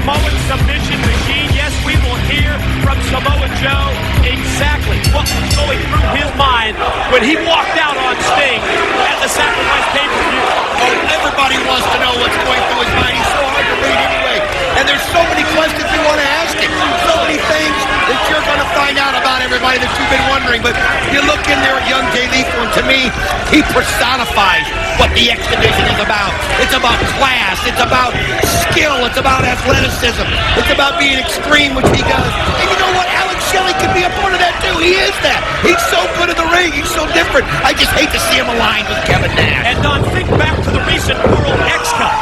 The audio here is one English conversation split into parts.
Samoan submission machine. Yes, we will hear from Samoa Joe exactly what was going through his mind when he walked out on Sting at the Sacrifice pay-per-view. Oh, everybody wants to know what's going through his mind. He's so hard to read anyway. And there's so many questions we want to ask him. So many things that you're going to find out about everybody that you've been wondering. But you look in there at young Jay Lethal, and to me, he personifies what the X Division is about. It's about class. It's about skill. It's about athleticism. It's about being extreme, which he does. And you know what? Alex Shelley could be a part of that, too. He is that. He's so good in the ring. He's so different. I just hate to see him aligned with Kevin Nash. And Don, think back to the recent World X Cup.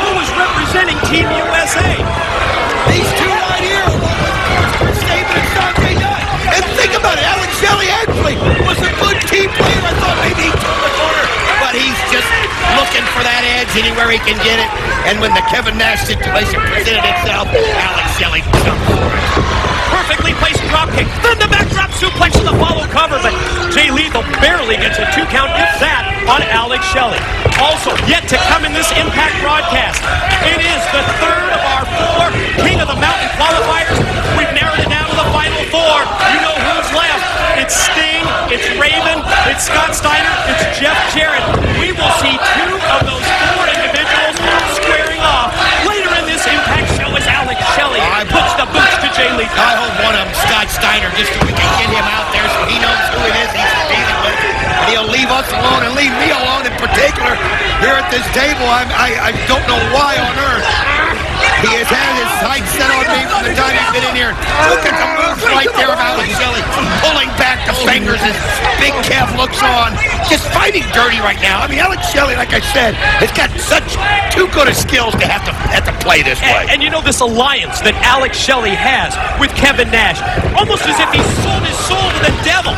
Who was representing Team USA? These two right here, Stable and Andre Dunn. And think about it, Alex Shelley actually was a good team player. I thought maybe he turned the corner, but he's just looking for that edge anywhere he can get it. And when the Kevin Nash situation presented itself, Alex Shelley jumped for it. Perfectly placed dropkick, then the backdrop suplex in the follow cover, but Jay Lethal barely gets a 2 count, if that, on Alex Shelley. Also, yet to come in this Impact broadcast, it is the third of our 4 King of the Mountain qualifiers. We've narrowed it down to the final 4. You know who's left. It's Sting, it's Raven, it's Scott Steiner, it's Jeff Jarrett. We will see 2 of those 4 individuals squaring off. Later in this Impact show is Alex Shelley puts the boots to Jay Lethal. I hope one of them, Scott Steiner, just so we can get him out there so he knows who it is he's dealing with. And he'll leave us alone and leave me alone in particular. Here at this table, I don't know why on earth he has had his sights set on me from the time he's been in here. Look at the moves right there of Alex Shelley, pulling back the fingers as Big Kev looks on. Just fighting dirty right now. I mean, Alex Shelley, like I said, has got such too good of skills to have to play this way. And you know this alliance that Alex Shelley has with Kevin Nash, almost as if he sold his soul to the devil.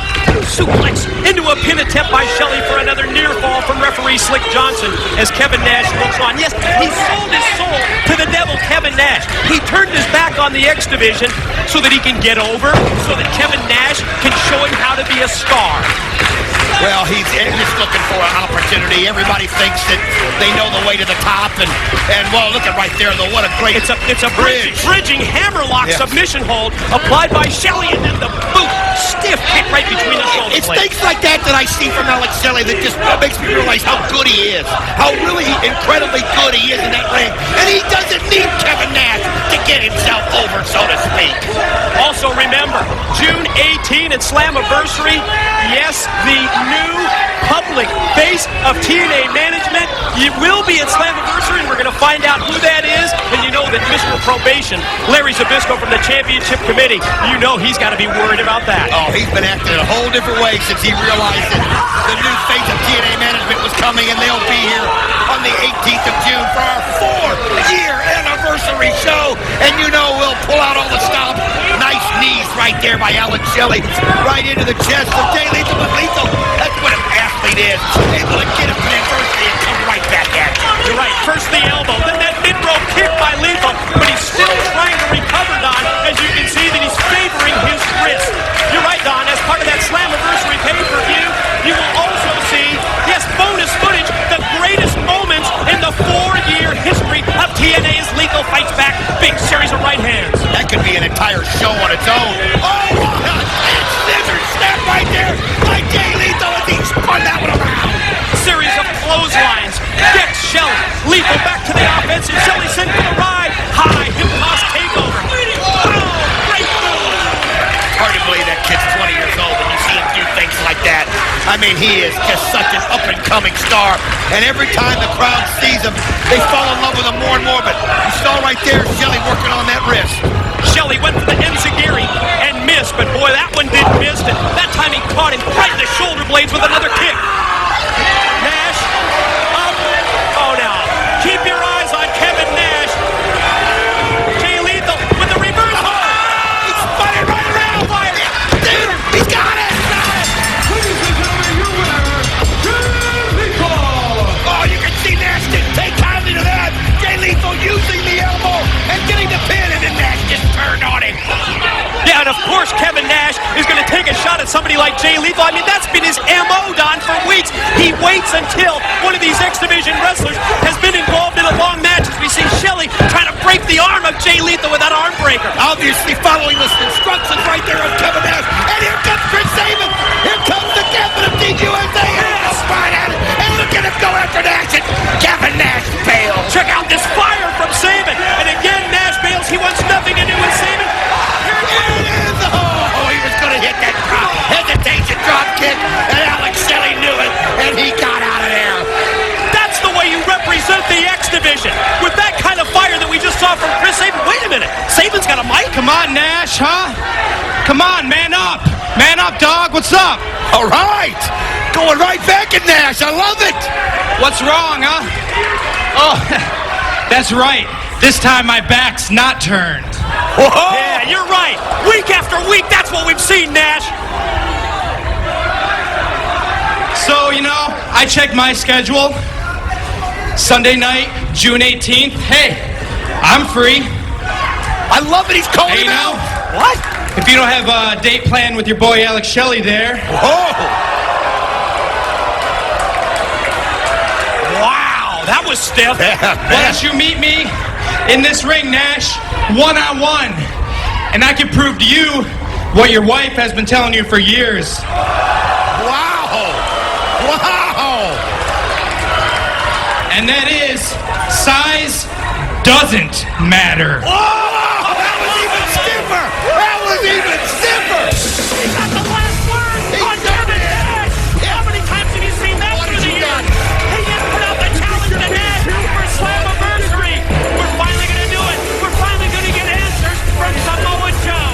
Suplex into a pin attempt by Shelley for another near fall from referee Slick Johnson as Kevin Nash looks on. Yes, he sold his soul to the devil, Kevin Nash. He turned his back on the X Division so that he can get over, so that Kevin Nash can show him how to be a star. Well, he's just looking for an opportunity. Everybody thinks that they know the way to the top, and well, look at right there, though. What a great it's a bridging hammerlock submission hold applied by Shelley, and then the boot stiff kick right between the shoulder blades. It's things like that I see from Alex Shelley that just makes me realize how good he is, how really incredibly good he is in that ring, and he doesn't need Kevin Nash to get himself over, so to speak. Also remember, June 18 at Slammiversary, yes, the new public face of TNA management. It will be at Slammiversary, and we're going to find out who that is. And you know that Mr. Probation, Larry Zbyszko from the Championship Committee, you know he's got to be worried about that. Oh, he's been acting in a whole different way since he realized that the new face of TNA management was coming, and they'll be here on the 18th of June for our 4-year anniversary show. And you know we'll pull out all the stops. Nice knees right there by Alex Shelley, right into the chest of Jay Lethal. But Lethal, that's what an athlete is. Able to get up in adversity and come right back at you. You're right. First the elbow, then that mid-row kick by Lethal, but he's still trying to recover, Don. As you can see that he's favoring his wrist. You're right, Don. As part of that Slammiversary pay-per-view, you will also see, yes, bonus footage, the greatest moments in the 4-year history of TNA as Lethal fights back. Big series of right hands. That could be an entire show on its own. Oh, scissor snap right there by Jay Lethal as he spun that one around. Series of clotheslines. Gets Shelley. Lethal back to the offense, and Shelley sent for the ride. High hip toss takeover. Oh, great move. Hard to believe that kid's 20 years old when you see him do things like that. I mean, he is just such an up-and-coming star. And every time the crowd sees him, they fall in love with him more and more. But you saw right there, Shelley working on that wrist. Shelley went for the enziguri and missed, but boy, that one didn't miss. And that time he caught him right in the shoulder blades with another kick. Nash, up. Oh, now, keep your eyes on Kevin Nash. Jay Lethal with the reverse. Oh, he spun it right around. Dude, he's got it. Oh, you can see Nash didn't take kindly to that. Jay Lethal using the elbow and getting the pin, and then Nash just turned on him. Yeah, and of course Kevin Nash is going to take a shot at somebody like Jay Lethal. I mean, that's been his M.O., Don, for weeks. He waits until one of these X Division wrestlers has been involved in a long match, as we see Shelley trying to break the arm from Jay Lethal with that arm breaker. Obviously following the instructions right there of Kevin Nash. And here comes Chris Sabin. Here comes the captain of Team USA. And look at him go after Nash. And Kevin Nash failed. Check out this fire from Sabin. And again, Nash bails. He wants nothing to do with Sabin. Here it is. Oh, he was going to hit that hesitation drop kick. And Alex Shelley knew it. And he got out of there. That's the way you represent the X Division. With that kind of fire that we just saw from Chris Sabin. Wait a minute. Sabin's got a mic? Come on, Nash, huh? Come on, man up. Man up, dog. What's up? All right. Going right back at Nash. I love it. What's wrong, huh? Oh, that's right. This time my back's not turned. Whoa. Yeah, you're right. Week after week, that's what we've seen, Nash. So, I checked my schedule. Sunday night, June 18th. Hey, I'm free. I love it. He's calling Hey, him out. What? If you don't have a date planned with your boy Alex Shelley there. Whoa. Wow, that was stiff. Why don't you meet me in this ring, Nash, one-on-one, and I can prove to you what your wife has been telling you for years. Wow. Wow. And that is, size doesn't matter. Oh, that was even stiffer. That was even stiffer.